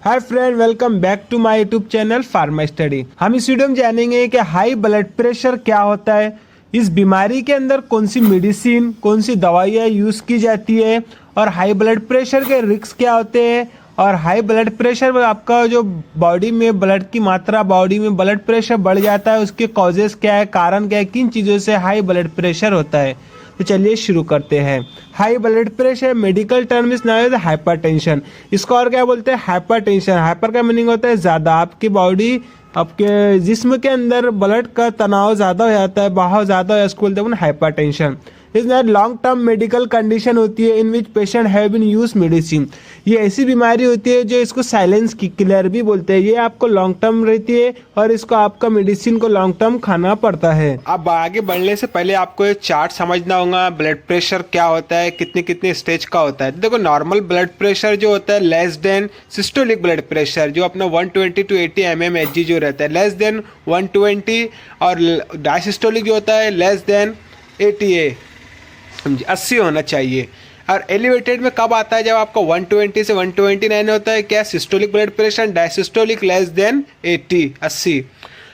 Hi friend, welcome back to my YouTube channel pharma study. हम इस video में जानेंगे कि हाई ब्लड प्रेशर क्या होता है, इस बीमारी के अंदर कौन सी मेडिसिन, कौन सी दवाइयाँ यूज़ की जाती है और हाई ब्लड प्रेशर के रिस्क क्या होते हैं। और हाई ब्लड प्रेशर में आपका जो बॉडी में ब्लड की मात्रा, बॉडी में ब्लड प्रेशर बढ़ जाता है, उसके कॉजेस क्या है, कारण क्या है, किन चीज़ों से हाई ब्लड प्रेशर होता है। तो चलिए शुरू करते हैं। High blood pressure medical term is known as hypertension. इसको और क्या बोलते हैं? हाइपरटेंशन। हाइपर का मीनिंग होता है ज़्यादा, आपकी बॉडी, आपके जिस्म के अंदर ब्लड का तनाव ज़्यादा हो जाता है, बहाव ज़्यादा हो, इसको बोलते हैं hypertension. Is not long term medical condition होती है in which patient have been use medicine. ये ऐसी बीमारी होती है जो इसको साइलेंस किलर भी बोलते हैं। ये आपको लॉन्ग टर्म रहती है और इसको आपका मेडिसिन को लॉन्ग टर्म खाना पड़ता है। अब आगे बढ़ने से पहले आपको एक चार्ट समझना होगा, ब्लड प्रेशर क्या होता है, कितने कितने स्टेज का होता है। देखो, नॉर्मल ब्लड प्रेशर जो होता है less than systolic blood pressure, जो अपना 120 to 80 mmHg जो रहता है, लेस देन 120। और डायसिस्टोलिक जो होता है लेस देन 80 होना चाहिए। और एलिवेटेड में कब आता है? जब आपका 120 से 129 होता है क्या? Systolic blood pressure. Diastolic less than 80।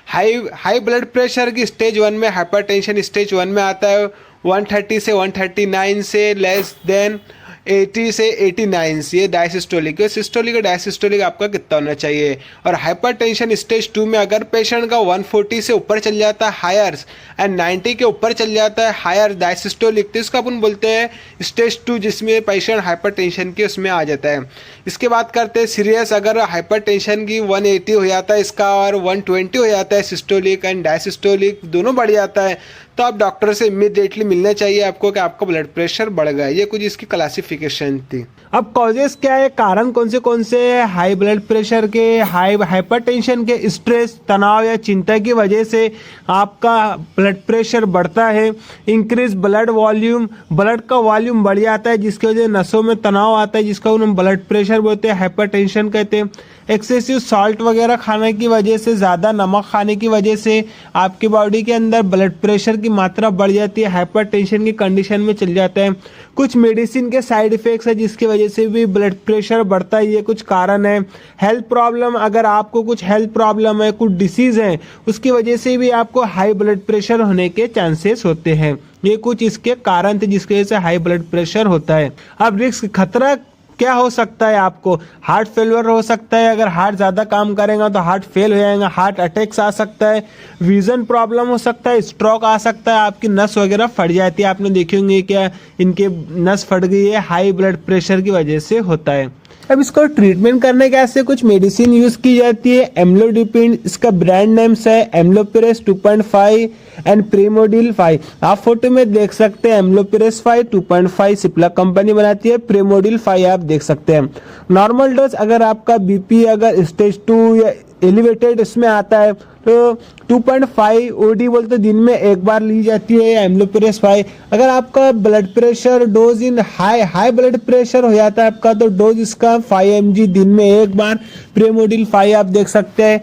High blood pressure की स्टेज 1 में, हाइपरटेंशन स्टेज 1 में आता है 130 से 139 से लेस देन 80 से 89। ये डायसिस्टोलिक है। सिस्टोलिक और डायसिस्टोलिक आपका कितना होना चाहिए। और हाइपरटेंशन स्टेज 2 में अगर पेशेंट का 140 से ऊपर चल जाता है हायर, एंड 90 के ऊपर चल जाता है हायर डायसिस्टोलिक, तो इसको अपन बोलते हैं स्टेज 2, जिसमें पेशेंट हाइपरटेंशन के उसमें आ जाता है। इसके बाद करते हैं सीरियस। अगर हाइपरटेंशन की 180 हो जाता है इसका और 120 हो जाता है सिस्टोलिक एंड डायसिस्टोलिक दोनों बढ़ जाता है, तो आप डॉक्टर से इमीडिएटली मिलना चाहिए आपको कि आपका ब्लड प्रेशर बढ़ गया। ये कुछ इसकी क्लासिफिकेशन थी। अब कॉजेस क्या है, कारण कौन से हैं हाई ब्लड प्रेशर के, हाइपरटेंशन के? स्ट्रेस, तनाव या चिंता की वजह से आपका ब्लड प्रेशर बढ़ता है। इंक्रीज ब्लड वॉल्यूम, ब्लड का वॉल्यूम बढ़ जाता है जिसकी वजह से नसों में तनाव आता है, जिसको हम ब्लड प्रेशर बोलते हैं, हाइपरटेंशन कहते हैं। एक्सेसिव सॉल्ट वगैरह खाने की वजह से, ज़्यादा नमक खाने की वजह से आपकी बॉडी के अंदर ब्लड प्रेशर की मात्रा बढ़ जाती है, हाइपरटेंशन की कंडीशन में चल जाता है। कुछ मेडिसिन के साइड इफ़ेक्ट्स है जिसकी वजह से भी ब्लड प्रेशर बढ़ता है, ये कुछ कारण है। हेल्थ प्रॉब्लम, अगर आपको कुछ हेल्थ प्रॉब्लम है, कुछ डिसीज़ है, उसकी वजह से भी आपको हाई ब्लड प्रेशर होने के चांसेस होते हैं। ये कुछ इसके कारण थे जिसकी वजह से हाई ब्लड प्रेशर होता है। अब रिस्क, खतरा क्या हो सकता है? आपको हार्ट फेलियर हो सकता है। अगर हार्ट ज़्यादा काम करेगा तो हार्ट फेल हो जाएगा, हार्ट अटैक्स आ सकता है, विजन प्रॉब्लम हो सकता है, स्ट्रोक आ सकता है, आपकी नस वगैरह फट जाती है। आपने देखे होंगे क्या, इनके नस फट गई है, हाई ब्लड प्रेशर की वजह से होता है। अब इसको ट्रीटमेंट करने के ऐसे कुछ मेडिसिन यूज़ की जाती है। एम्लोडिपिन, इसका ब्रांड नेम्स है एम्लोपिरेस 2.5 एंड प्रीमोडिल 5। आप फोटो में देख सकते हैं एम्लोपिरेस 5 2.5 सिप्ला कंपनी बनाती है, प्रीमोडिल 5 आप देख सकते हैं। नॉर्मल डोज, अगर आपका बीपी अगर स्टेज 2 या एलिवेटेड इसमें आता है तो 2.5 ओडी बोलते दिन में एक बार ली जाती है एम्लोपिरेस 5। अगर आपका ब्लड प्रेशर डोज इन हाई ब्लड प्रेशर हो जाता है आपका, तो डोज इसका 5 mg दिन में एक बार, प्रीमोडिल 5 आप देख सकते हैं।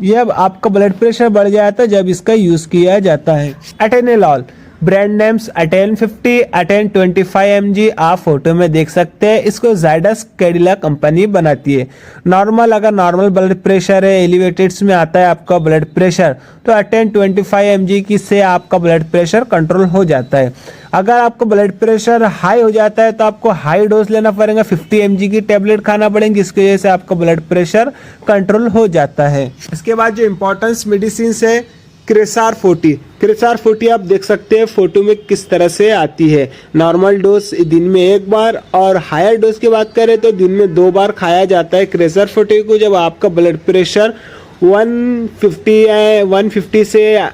यह आपका ब्लड प्रेशर बढ़ जाता है जब इसका यूज किया जाता है। Atenolol, brand names Aten 50, Aten 25 mg आप फोटो में देख सकते हैं। इसको जायडस कैडिला कंपनी बनाती है। नॉर्मल, अगर नॉर्मल ब्लड प्रेशर है, एलिवेटेड्स में आता है आपका ब्लड प्रेशर, तो अटेन 25 mg की से आपका ब्लड प्रेशर कंट्रोल हो जाता है। अगर आपका ब्लड प्रेशर हाई हो जाता है तो आपको हाई डोज लेना पड़ेगा, 50 mg की टेबलेट खाना पड़ेगी, जिसकी वजह से आपका ब्लड प्रेशर कंट्रोल हो जाता है। इसके बाद जो इंपॉर्टेंस मेडिसिन है, क्रेसार 40 आप देख सकते हैं फोटो में किस तरह से आती है। नॉर्मल डोज दिन में एक बार, और हायर डोज की बात करें तो दिन में 2 बार खाया जाता है क्रेसार 40 को। जब आपका ब्लड प्रेशर 150 से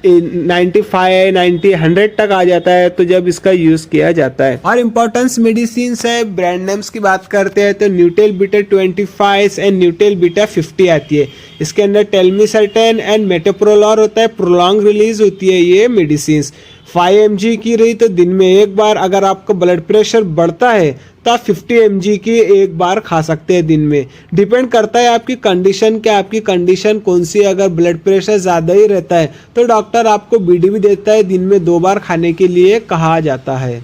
95, 90, 100 तक आ जाता है, तो जब इसका यूज किया जाता है। और इंपॉर्टेंस मेडिसिन है, ब्रांड नेम्स की बात करते हैं तो न्यूटेल बीटा 25 एंड न्यूटेल बीटा 50 आती है। इसके अंदर टेलमिसर्टेन एंड मेटोप्रोलॉल होता है, प्रोलॉन्ग रिलीज होती है ये मेडिसिन। 5 mg की रही तो दिन में एक बार। अगर आपका ब्लड प्रेशर बढ़ता है तो आप 50 mg की एक बार खा सकते हैं दिन में। डिपेंड करता है आपकी कंडीशन क्या, आपकी कंडीशन कौन सी। अगर ब्लड प्रेशर ज़्यादा ही रहता है तो डॉक्टर आपको बीडी भी देता है, दिन में 2 बार खाने के लिए कहा जाता है।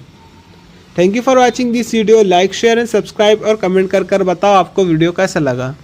Thank you for watching this video. Like, share and subscribe और कमेंट कर बताओ आपको वीडियो कैसा लगा।